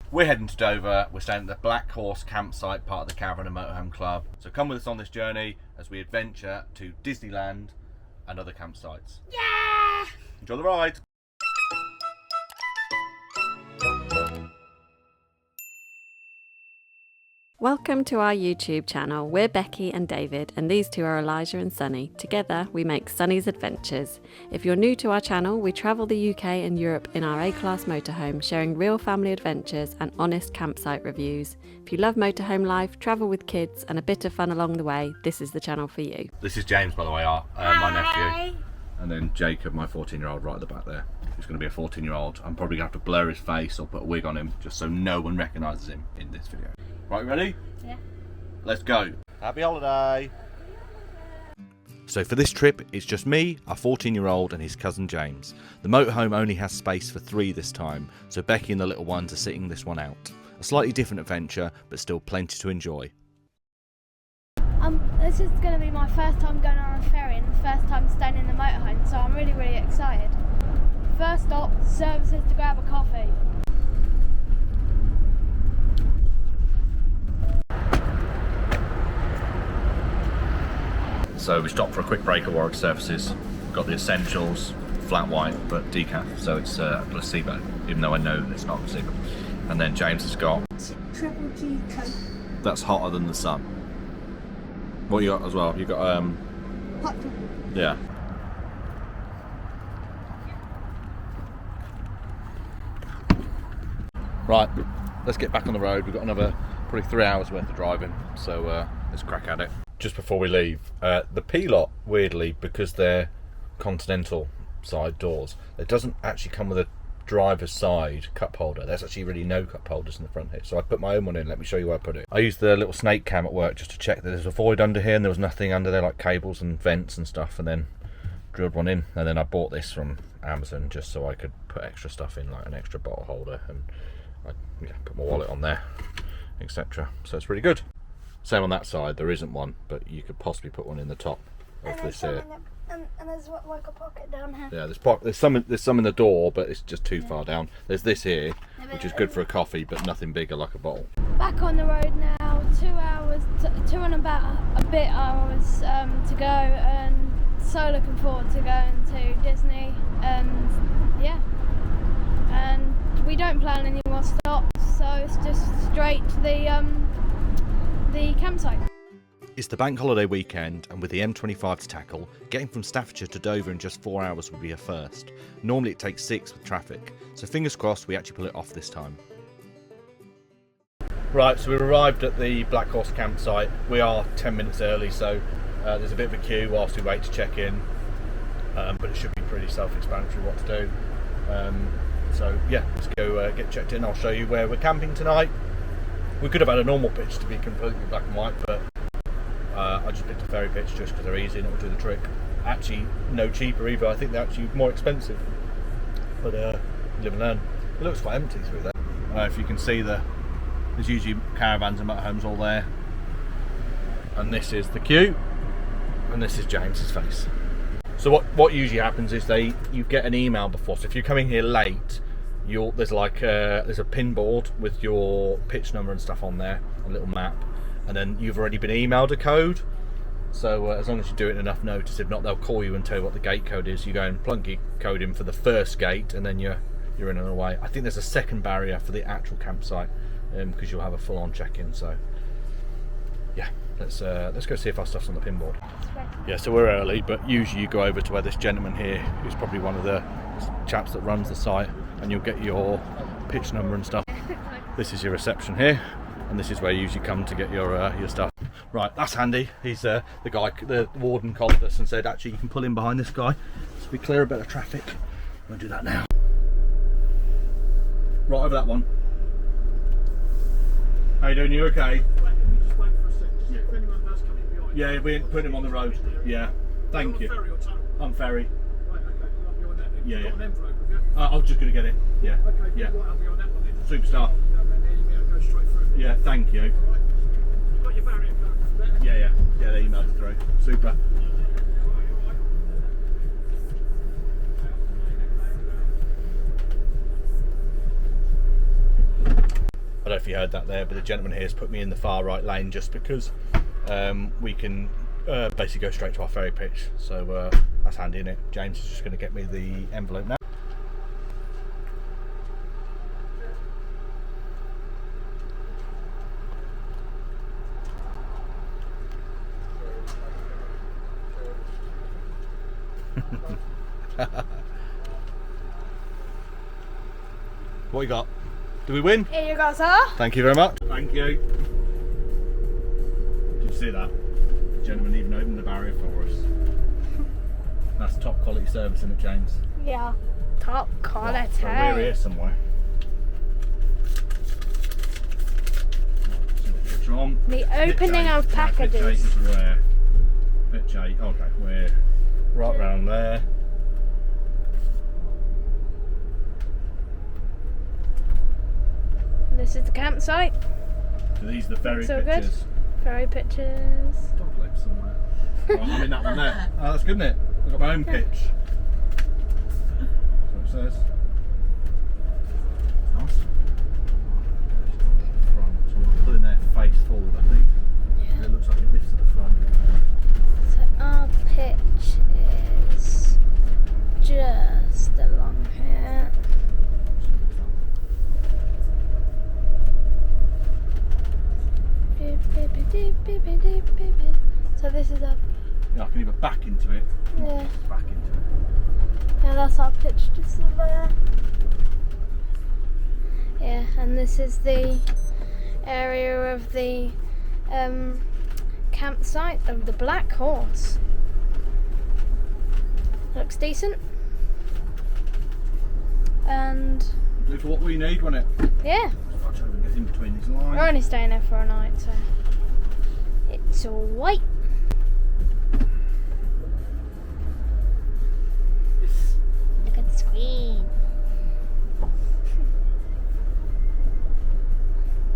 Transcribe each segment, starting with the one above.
We're heading to Dover. We're staying at the Blackhorse campsite, part of the Caravan and Motorhome Club. So come with us on this journey as we adventure to Disneyland and other campsites. Yeah! Enjoy the ride. Welcome to our YouTube channel. We're Becky and David, and these two are Elijah and Sunny. Together, we make Sunny's Adventures. If you're new to our channel, we travel the UK and Europe in our A-class motorhome, sharing real family adventures and honest campsite reviews. If you love motorhome life, travel with kids, and a bit of fun along the way, this is the channel for you. This is James, by the way, my nephew. And then Jacob, my 14-year-old, right at the back there. He's going to be a 14-year-old. I'm probably going to have to blur his face or put a wig on him, just so no one recognises him in this video. Right, ready? Yeah. Let's go. Happy holiday. So for this trip, it's just me, our 14-year-old and his cousin James. The motorhome only has space for 3 this time, so Becky and the little ones are sitting this one out. A slightly different adventure, but still plenty to enjoy. This is going to be my first time going on a ferry and the first time staying in the motorhome, so I'm really excited. First stop, services to grab a coffee. So we stopped for a quick break at Warwick Surfaces. We've got the essentials, flat white, but decaf, so it's a placebo, even though I know it's not placebo. And then James has got Triple G Coke. that's hotter than the sun. What you got as well? You got Hot chocolate. yeah. Right, let's get back on the road. We've got another probably 3 hours worth of driving, so let's crack at it. Just before we leave, the P-lot, weirdly, because they're continental side doors, it doesn't actually come with a driver's side cup holder. There's actually really no cup holders in the front here, so I put my own one in. Let me show you where I put it. I used the little snake cam at work just to check that there's a void under here and there was nothing under there like cables and vents and stuff, and then drilled one in. And then I bought this from Amazon just so I could put extra stuff in, like an extra bottle holder, and I put my wallet on there, etc. So it's really good. Same on that side, there isn't one, but you could possibly put one in the top of this here. And there's like a pocket down here. Yeah, there's some in the door, but it's just too far down. There's this here, which is good for a coffee, but nothing bigger like a bottle. Back on the road now, 2 hours, 2 and about a bit hours to go, and so looking forward to going to Disney, and yeah. And we don't plan any more stops, so it's just straight to the campsite. It's the bank holiday weekend, and with the M25 to tackle, getting from Staffordshire to Dover in just 4 hours would be a first. Normally it takes 6 with traffic, so fingers crossed we actually pull it off this time. Right, so we've arrived at the Blackhorse campsite. We are 10 minutes early, so there's a bit of a queue whilst we wait to check in, but it should be pretty self-explanatory what to do. So yeah, let's go get checked in. I'll show you where we're camping tonight. We could have had a normal pitch to be completely black and white, but I just picked a ferry pitch just because they're easy and it will do the trick. Actually, no cheaper either. I think they're actually more expensive, but live and learn. It looks quite empty through there. I don't know if you can see there's usually caravans and motorhomes all there. And this is the queue, and this is James's face. So what usually happens is you get an email before. So if you're coming here late, there's a pin board with your pitch number and stuff on there, a little map, and then you've already been emailed a code. So as long as you do it in enough notice, if not, they'll call you and tell you what the gate code is. You go and plunk your code in for the first gate, and then you're in and away. I think there's a second barrier for the actual campsite, because you'll have a full-on check-in. So yeah, let's go see if our stuff's on the pin board. Yeah, so we're early, but usually you go over to where this gentleman here, who's probably one of the chaps that runs the site, and you'll get your pitch number and stuff. This is your reception here, and this is where you usually come to get your stuff. Right, that's handy. He's the guy, the warden called us and said actually you can pull in behind this guy so we clear a bit of traffic. We'll do that now. Right over that one. How you doing? You okay? Just wait for a second. Yeah. If anyone does come in behind. Yeah, we're putting him on the road. Yeah, thank you. Ferry or tunnel? I'm Ferry. Right, okay. I'll be on that then. Yeah, You've got yeah. an envelope, have you? I was just going to get it. Yeah, Okay, yeah. right, I'll be on that one then. Superstar. And then you'll go straight through. Yeah, thank you. All right. You've got your barrier code. Yeah, they emailed it through. Super. if you heard that there, but the gentleman here has put me in the far right lane just because we can basically go straight to our ferry pitch. So that's handy, isn't it? James is just going to get me the envelope now. What you got? Did we win? Here you go, sir. Thank you very much. Thank you. Did you see that? The gentleman even opened the barrier for us. That's top quality service, isn't it, James? Yeah. Top quality. So we're here somewhere. The opening of packages. Pitch 8 is where? Pitch 8, okay, we're right round there. This is the campsite. So these are the ferry So pitches. good. Ferry pitches. Dog leg somewhere. Oh, I'm in that one there. Oh, that's good, isn't it? I've got my own pitch. That's what it says. Nice. Front. So we'll put in there face forward, I think. Yeah. It looks like it lifts at the front. So our pitch is just along here. So this is our, Yeah, I can either back into it. yeah, Back into it. yeah, that's our pitch just there. Yeah, and this is the area of the campsite of the Blackhorse. Looks decent. And Do for what we need, won't it? yeah, I'll try and get in between these lines. we're only staying there for a night, so it's alright. Look at the screen.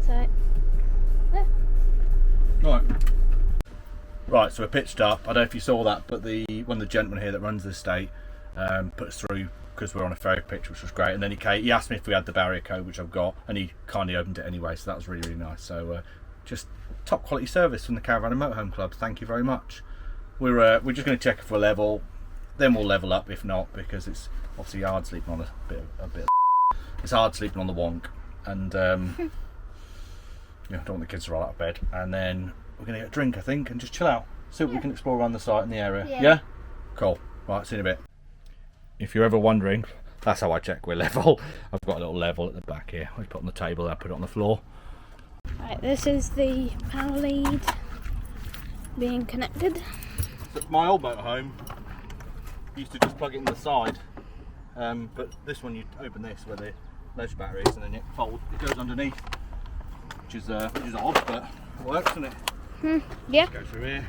So, yeah. Right, so we're pitched up. I don't know if you saw that, but one of the gentlemen here that runs the estate put us through because we're on a ferry pitch, which was great. And then he asked me if we had the barrier code, which I've got, and he kindly opened it anyway. So that was really, really nice. So just top quality service from the Caravan and Motorhome Clubs. Thank you very much. We're just going to check if we're level, then we'll level up if not, because it's obviously hard sleeping on a bit. It's hard sleeping on the wonk, and don't want the kids to roll out of bed. And then we're going to get a drink, I think, and just chill out. See what we can explore around the site and the area. Yeah? Cool. Right, see you in a bit. If you're ever wondering, that's how I check we're level. I've got a little level at the back here. I put it on the table, I put it on the floor. Right, this is the power lead being connected. So my old motorhome used to just plug it in the side, but this one you open this where the leisure battery is, and then it goes underneath, which is odd, but it works, doesn't it? Yeah. Go through here.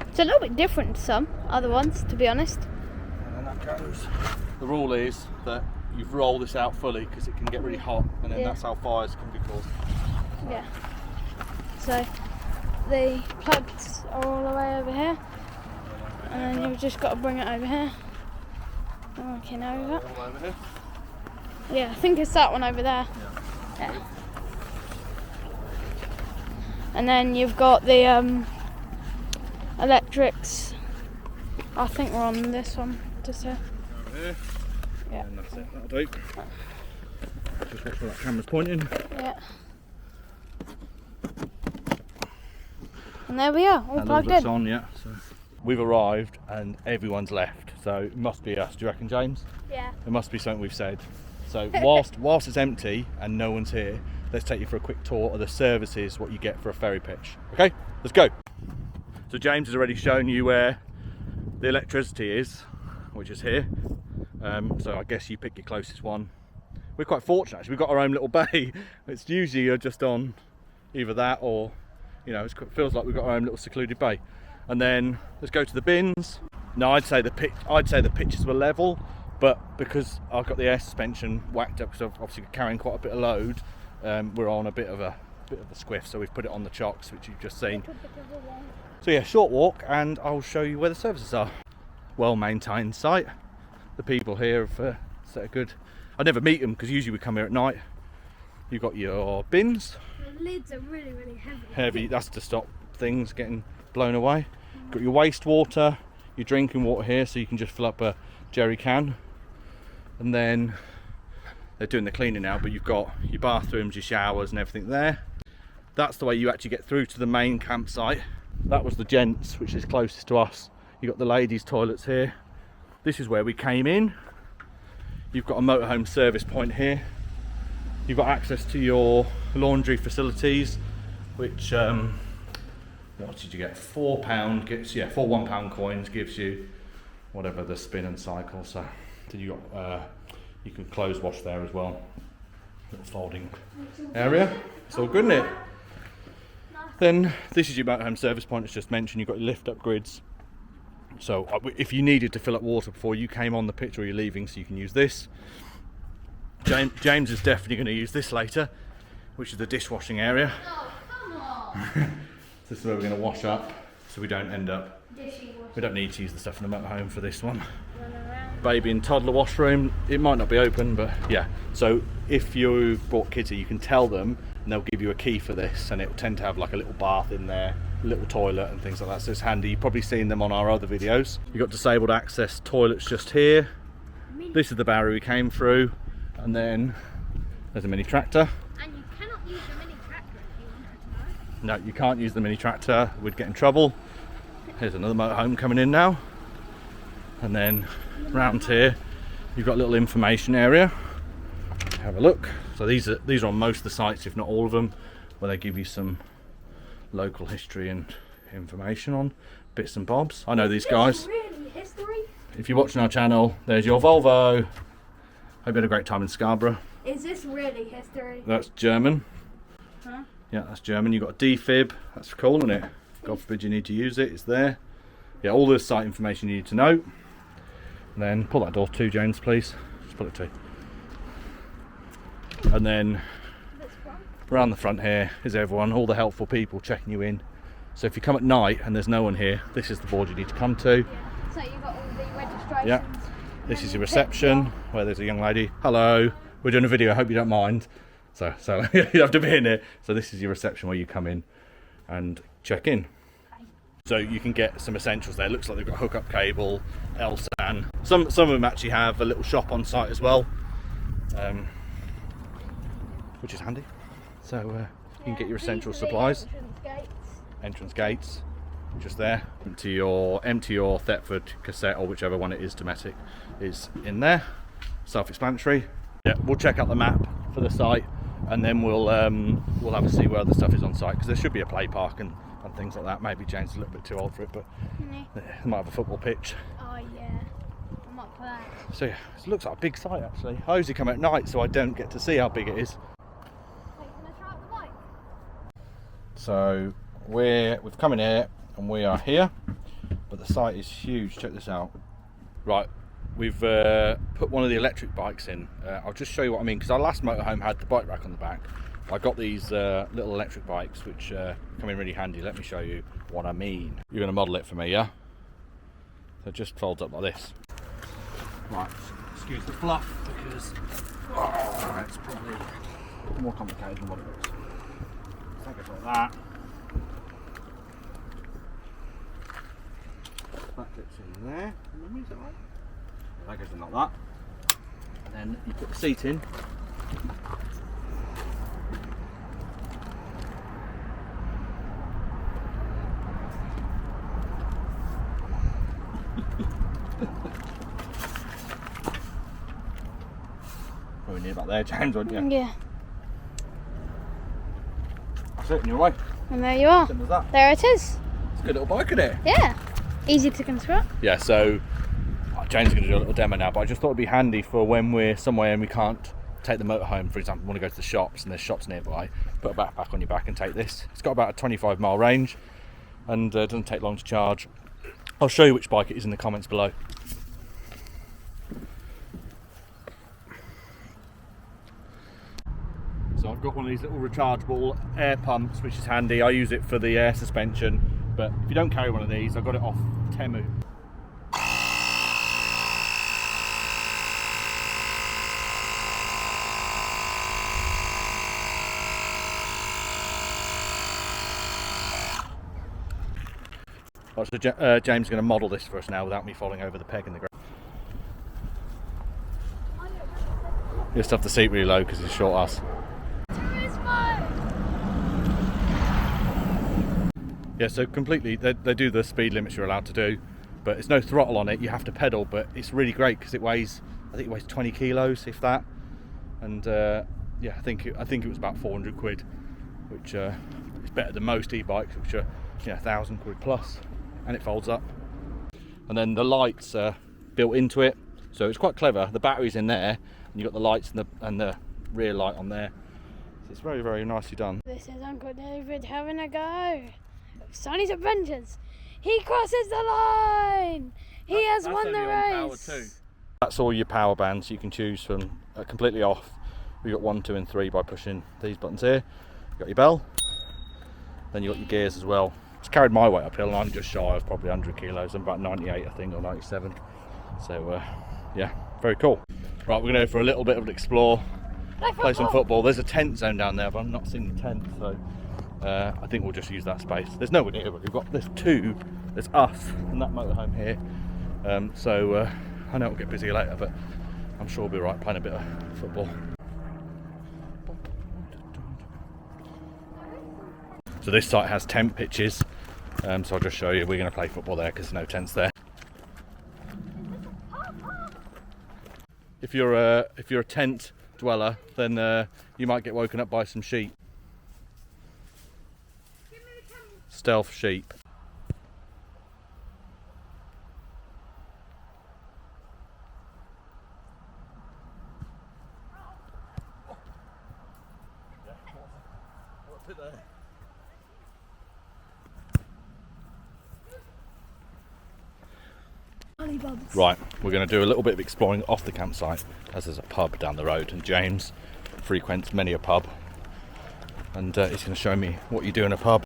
It's a little bit different to some other ones, to be honest. And then that goes. The rule is that you roll this out fully because it can get really hot, and then that's how fires can be caused. Yeah. So the plugs are all the way over here, and then you've just got to bring it over here. Working over. All over here. Yeah, I think it's that one over there. Yeah. And then you've got the electrics. I think we're on this one, just here. Over here. Yeah. And that's it, that'll do. Just watch where that camera's pointing. Yeah. And there we are, all That plugged looks in. on, yeah. So we've arrived and everyone's left, so it must be us. Do you reckon, James? Yeah. It must be something we've said. So whilst it's empty and no one's here, let's take you for a quick tour of the services, what you get for a ferry pitch. Okay, let's go. So James has already shown you where the electricity is, which is here. So I guess you pick your closest one. We're quite fortunate actually, we've got our own little bay. It's usually you're just on either that or, it feels like we've got our own little secluded bay. And then let's go to the bins. No, I'd say the pitches were level, but because I've got the air suspension whacked up, because I'm obviously carrying quite a bit of load, we're on a bit of a squiff, so we've put it on the chocks, which you've just seen. So yeah, short walk, and I'll show you where the services are. Well maintained site. The people here have set a good I never meet them because usually we come here at night. You've got your bins. The lids are really, really heavy. Heavy, that's to stop things getting blown away. Got your wastewater, your drinking water here, so you can just fill up a jerry can. And then they're doing the cleaning now, but you've got your bathrooms, your showers and everything there. That's the way you actually get through to the main campsite. That was the gents, which is closest to us. You've got the ladies' toilets here. This is where we came in. You've got a motorhome service point here. You've got access to your laundry facilities, which what did you get? £4 gets, yeah, 4 £1 coins gives you whatever the spin and cycle. So then you got you can clothes wash there as well. Little folding area. It's all good, isn't it? Then this is your motorhome service point. As just mentioned, you've got your lift up grids. So if you needed to fill up water before you came on the pitch or you're leaving, so you can use this. James is definitely going to use this later, which is the dishwashing area. Oh, come on. This is where we're going to wash up, so we don't end up. We don't need to use the stuff in the motorhome for this one. Baby and toddler washroom. It might not be open, but yeah. So if you've brought kids here, you can tell them, and they'll give you a key for this, and it'll tend to have like a little bath in there, a little toilet and things like that. So it's handy. You've probably seen them on our other videos. You've got disabled access toilets just here. This is the barrier we came through, and then there's a mini tractor. And you cannot use the mini tractor if you wanted to know. No, you can't use the mini tractor. We'd get in trouble. Here's another motorhome coming in now. And then round here, you've got a little information area. Have a look. So these are on most of the sites, if not all of them, where they give you some local history and information on bits and bobs. I know these guys. Really history? If you're watching our channel, there's your Volvo. Hope you had a great time in Scarborough. Is this really history? That's German. Huh? Yeah, that's German. You've got a defib. That's cool, isn't it? God forbid you need to use it. It's there. Yeah, all the site information you need to know. And then pull that door to, James, please. Just pull it to. And then around the front here is everyone, all the helpful people checking you in. So if you come at night and there's no one here, this is the board you need to come to. Yeah. So you've got all the registrations. Yeah. This is your reception, where there's a young lady. Hello, we're doing a video, I hope you don't mind. So you have to be in it. So this is your reception where you come in and check in. So you can get some essentials there. It looks like they've got a hookup cable, LSAN. Some of them actually have a little shop on site as well, which is handy. So you can get your essential supplies. Entrance gates, just there. Empty your Thetford cassette or whichever one it is, Dometic, is in there. Self-explanatory. Yeah, we'll check out the map for the site, and then we'll have a see where other stuff is on site, because there should be a play park and things like that. Maybe Jane's a little bit too old for it, but they might have a football pitch. Oh yeah, I'm up for that. So yeah, it looks like a big site actually. I usually come at night, so I don't get to see how big it is. Wait, can I try out the bike? So we've come in here and we are here, but the site is huge. Check this out. Right, we've put one of the electric bikes in. I'll just show you what I mean, because our last motorhome had the bike rack on the back. I got these little electric bikes which come in really handy. Let me show you what I mean. You're going to model it for me, yeah? So it just folds up like this. Right, excuse the fluff, because it's probably more complicated than what it looks. Take it like that. That fits in there. Is that right? That goes in like that. And then you put the seat in. Probably near about there, James, wouldn't you? Yeah. That's it, and you're away. And there you are. Simple as that. There it is. It's a good little bike, isn't it? Yeah. Easy to construct. Yeah, so Jane's going to do a little demo now, but I just thought it'd be handy for when we're somewhere and we can't take the motorhome, for example, want to go to the shops and there's shops nearby, put a backpack on your back and take this. It's got about a 25 mile range and doesn't take long to charge. I'll show you which bike it is in the comments below. So I've got one of these little rechargeable air pumps, which is handy. I use it for the air suspension, but if you don't carry one of these, I got it off Temu. Right, so James is going to model this for us now without me falling over the peg in the ground. You just have the seat really low because it's a short ass. Yeah, so completely, they do the speed limits you're allowed to do, but there's no throttle on it, you have to pedal, but it's really great because it weighs, I think it weighs 20 kilos, if that, and yeah, I think it was about 400 quid, which is better than most e-bikes, which are, you know, 1,000 quid plus, and it folds up. And then the lights are built into it, so it's quite clever. The battery's in there, and you've got the lights and the rear light on there, so it's very, very nicely done. This is Uncle David having a go. Sonny's Adventures. He crosses the line. He has won the race. That's all your power bands. You can choose from completely off. We've got 1, 2 and 3 by pushing these buttons here. You've got your bell. Then you've got your gears as well. It's carried my weight uphill and I'm just shy of probably 100 kilos. I'm about 98 I think, or 97. So yeah, very cool. Right, we're going to go for a little bit of an explore. Play some football. There's a tent zone down there, but I'm not seeing the tent, so I think we'll just use that space. There's no one here, but there's two. There's us and that motorhome here. So I know it'll get busy later, but I'm sure we'll be right playing a bit of football. So this site has tent pitches, so I'll just show you. We're going to play football there because there's no tents there. If you're a tent dweller, then you might get woken up by some sheep. Stealth sheep. Right, we're going to do a little bit of exploring off the campsite, as there's a pub down the road, and James frequents many a pub, and he's going to show me what you do in a pub.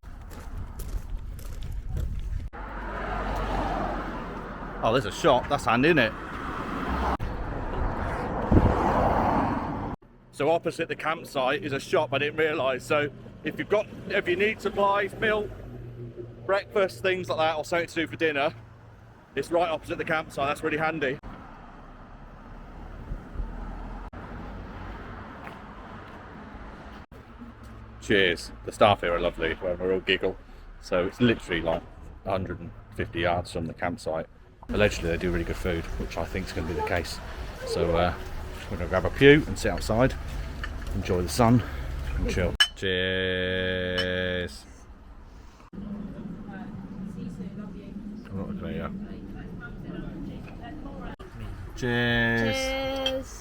Oh, there's a shop. That's handy, isn't it? So opposite the campsite is a shop I didn't realise. So if you need supplies, milk, breakfast, things like that, or something to do for dinner, it's right opposite the campsite. That's really handy. Cheers. The staff here are lovely. We're all giggle. So it's literally like 150 yards from the campsite. Allegedly they do really good food, which I think is going to be the case. So we're going to grab a pew and sit outside, enjoy the sun and chill. Cheers. Cheers. Cheers.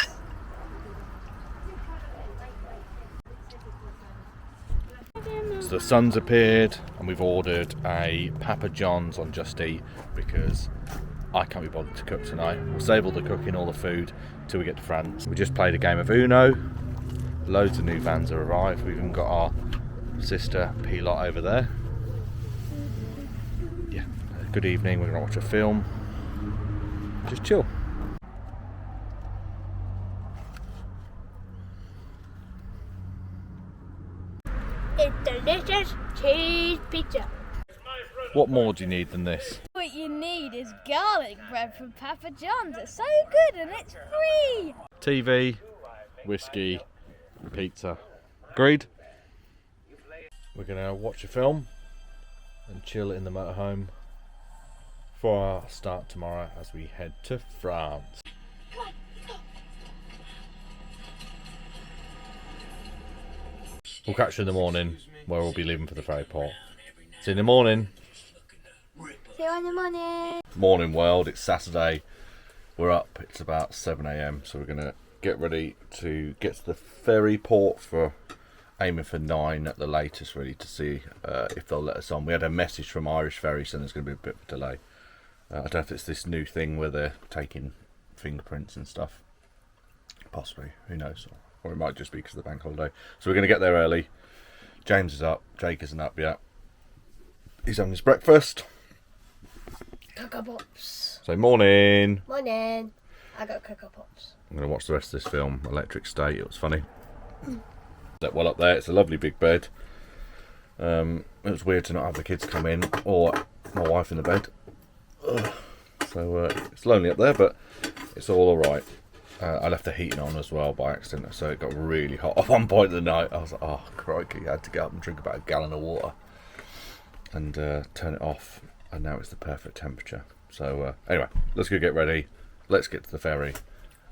So the sun's appeared and we've ordered a Papa John's on Just Eat because I can't be bothered to cook tonight. We'll save all the cooking, all the food, till we get to France. We just played a game of Uno. Loads of new vans have arrived. We've even got our sister P-Lot over there. Yeah, good evening. We're going to watch a film. Just chill. It's delicious cheese pizza. What more do you need than this? What you need is garlic bread from Papa John's. It's so good and it's free. TV, whiskey, pizza. Agreed? We're going to watch a film and chill in the motorhome for our start tomorrow as we head to France. We'll catch you in the morning where we'll be leaving for the ferry port. See you in the morning. See you in the morning. Morning world, it's Saturday. We're up, it's about 7 AM, so we're going to get ready to get to the ferry port for aiming for 9 at the latest, really, to see if they'll let us on. We had a message from Irish Ferries saying there's going to be a bit of a delay. I don't know if it's this new thing where they're taking fingerprints and stuff. Possibly, who knows? Or it might just be because of the bank holiday. So we're going to get there early. James is up, Jake isn't up yet. He's having his breakfast. Cocoa Pops. So morning. Morning. I got Cocoa Pops. I'm going to watch the rest of this film, Electric State. It was funny. Well up there, it's a lovely big bed. It was weird to not have the kids come in, or my wife in the bed. Ugh. So it's lonely up there, but it's all alright. I left the heating on as well by accident, so it got really hot at one point of the night. I was like, oh crikey, I had to get up and drink about a gallon of water and turn it off, and now it's the perfect temperature. So anyway, let's go get ready, let's get to the ferry,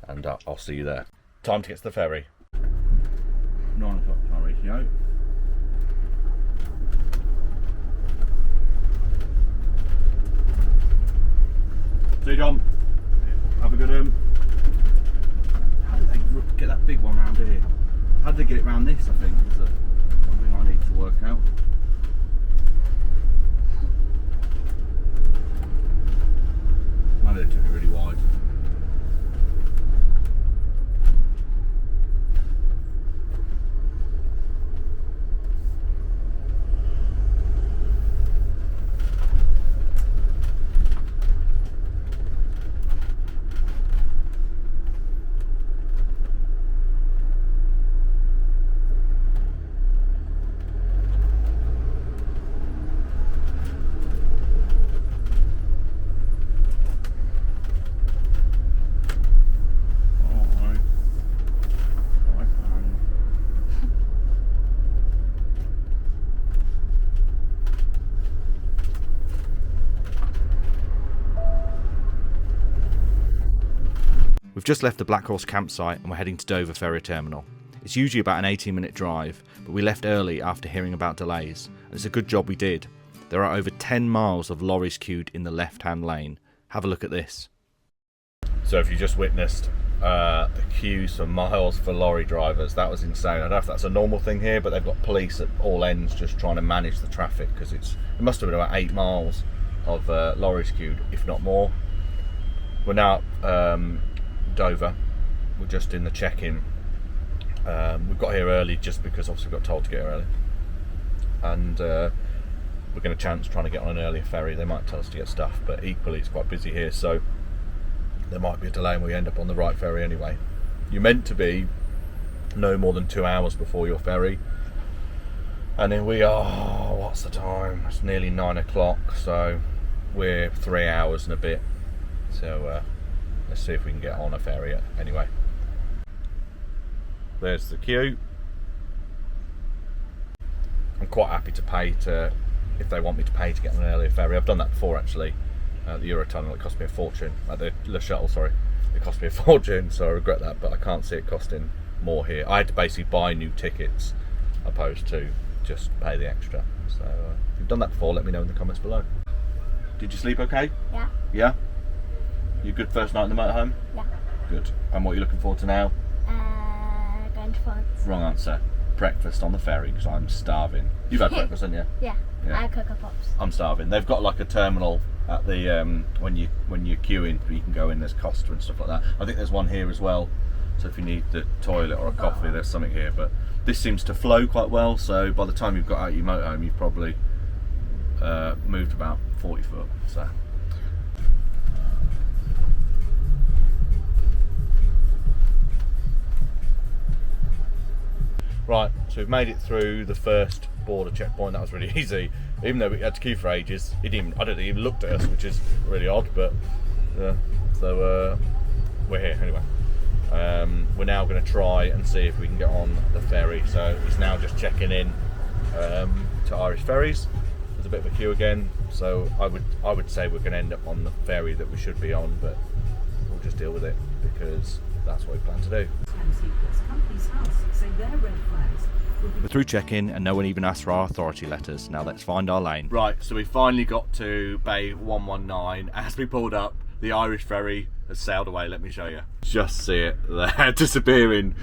and I'll see you there. Time to get to the ferry. 9 o'clock time ratio. See you, John. Have a good how did they get that big one round here? How did they get it round this, I think, is one thing I need to work out. Maybe they took it really wide. We've just left the Blackhorse campsite and we're heading to Dover Ferry Terminal. It's usually about an 18-minute drive, but we left early after hearing about delays, and it's a good job we did. There are over 10 miles of lorries queued in the left-hand lane. Have a look at this. So if you just witnessed the queues for miles for lorry drivers, that was insane. I don't know if that's a normal thing here, but they've got police at all ends just trying to manage the traffic, because it must have been about 8 miles of lorries queued, if not more. We're now at Dover. We're just in the check-in. We've got here early just because obviously we got told to get here early, and we're going to chance trying to get on an earlier ferry. They might tell us to get stuff, but equally it's quite busy here, so there might be a delay and we end up on the right ferry anyway. You're meant to be no more than 2 hours before your ferry, and here we are. What's the time? It's nearly 9 o'clock, so we're 3 hours and a bit. So let's see if we can get on a ferry anyway. There's the queue. I'm quite happy to pay if they want me to pay to get on an earlier ferry. I've done that before actually. The Eurotunnel, it cost me a fortune. The shuttle, sorry, it cost me a fortune, so I regret that, but I can't see it costing more here. I had to basically buy new tickets opposed to just pay the extra. So if you've done that before, let me know in the comments below. Did you sleep okay? Yeah. Yeah? You good first night in the motorhome? Yeah. Good. And what are you looking forward to now? Going to France. Wrong answer. Breakfast on the ferry, because I'm starving. You've had breakfast, haven't you? Yeah. I had Cocoa Pops. I'm starving. They've got like a terminal at the when you're queuing, you can go in. There's Costa and stuff like that. I think there's one here as well. So if you need the toilet or a coffee, there's something here. But this seems to flow quite well. So by the time you've got out your motorhome, you've probably moved about 40 foot. So. Right, so we've made it through the first border checkpoint. That was really easy, even though we had to queue for ages. I don't think he even looked at us, which is really odd, but so we're here anyway. We're now going to try and see if we can get on the ferry. So it's now just checking in to Irish Ferries. There's a bit of a queue again, so I would say we're going to end up on the ferry that we should be on, but we'll just deal with it because that's what we plan to do. We're through check-in and no one even asked for our authority letters. Now let's find our lane. Right, so we finally got to Bay 119. As we pulled up, the Irish ferry has sailed away. Let me show you. Just see it there, disappearing.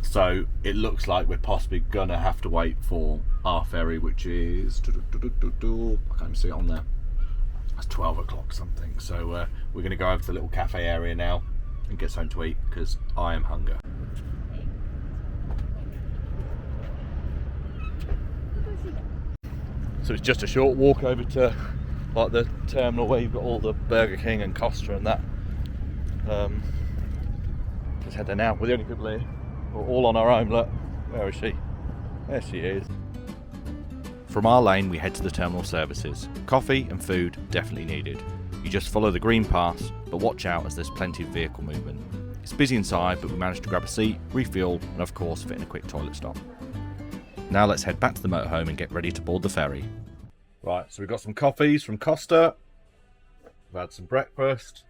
So it looks like we're possibly gonna have to wait for our ferry, which is, I can't even see it on there. It's 12 o'clock something. So we're gonna go over to the little cafe area now and get something to eat because I am hungry. So it's just a short walk over to like the terminal where you've got all the Burger King and Costa and that. Let's head there now. We're the only people here. We're all on our own. Look, where is she? There she is. From our lane we head to the terminal services. Coffee and food definitely needed. You just follow the green pass, but watch out as there's plenty of vehicle movement. It's busy inside, but we managed to grab a seat, refuel, and of course fit in a quick toilet stop. Now let's head back to the motorhome and get ready to board the ferry. Right, so we've got some coffees from Costa, we've had some breakfast,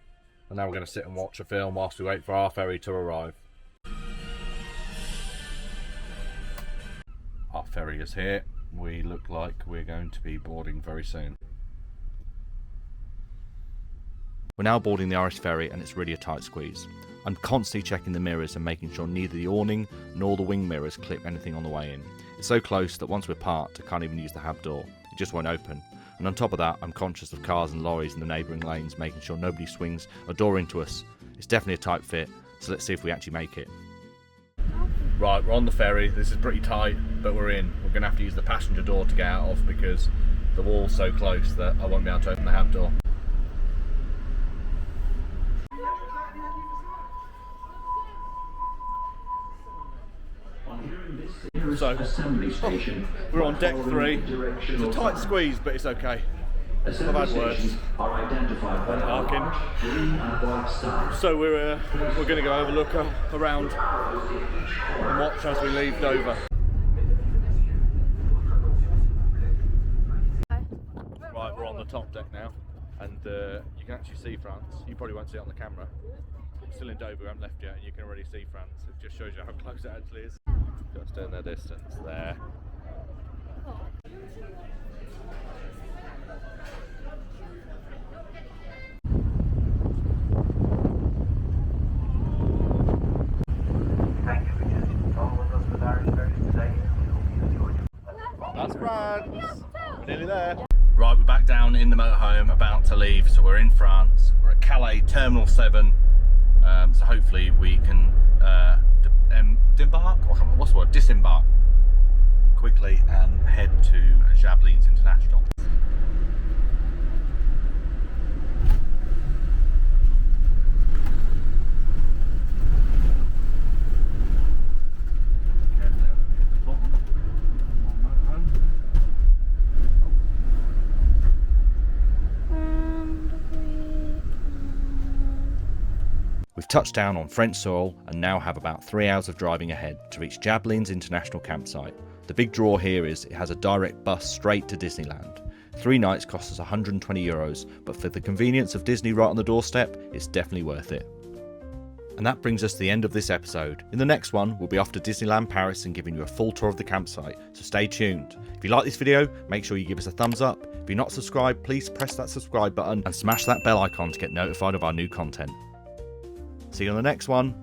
and now we're going to sit and watch a film whilst we wait for our ferry to arrive. Our ferry is here. We look like we're going to be boarding very soon. We're now boarding the Irish Ferry and it's really a tight squeeze. I'm constantly checking the mirrors and making sure neither the awning nor the wing mirrors clip anything on the way in. It's so close that once we're parked I can't even use the hab door, it just won't open. And on top of that I'm conscious of cars and lorries in the neighbouring lanes, making sure nobody swings a door into us. It's definitely a tight fit, so let's see if we actually make it. Right, we're on the ferry. This is pretty tight, but we're in. We're going to have to use the passenger door to get out of because the wall's so close that I won't be able to open the hab door. So, we're on deck 3. It's a tight squeeze, but it's okay. I've had words. Parking. So we're going to go have a look around and watch as we leave Dover. Right, we're on the top deck now, and you can actually see France. You probably won't see it on the camera. We're still in Dover, we haven't left yet, and you can already see France. It just shows you how close it actually is. Just in the distance there. That's France. We're nearly there. Right, we're back down in the motorhome, about to leave. So we're in France. We're at Calais, Terminal 7. So hopefully we can disembark quickly and head to Jablines International. We've touched down on French soil and now have about 3 hours of driving ahead to reach Jablines International Campsite. The big draw here is it has a direct bus straight to Disneyland. 3 nights cost us €120, but for the convenience of Disney right on the doorstep, it's definitely worth it. And that brings us to the end of this episode. In the next one, we'll be off to Disneyland Paris and giving you a full tour of the campsite, so stay tuned. If you like this video, make sure you give us a thumbs up. If you're not subscribed, please press that subscribe button and smash that bell icon to get notified of our new content. See you on the next one.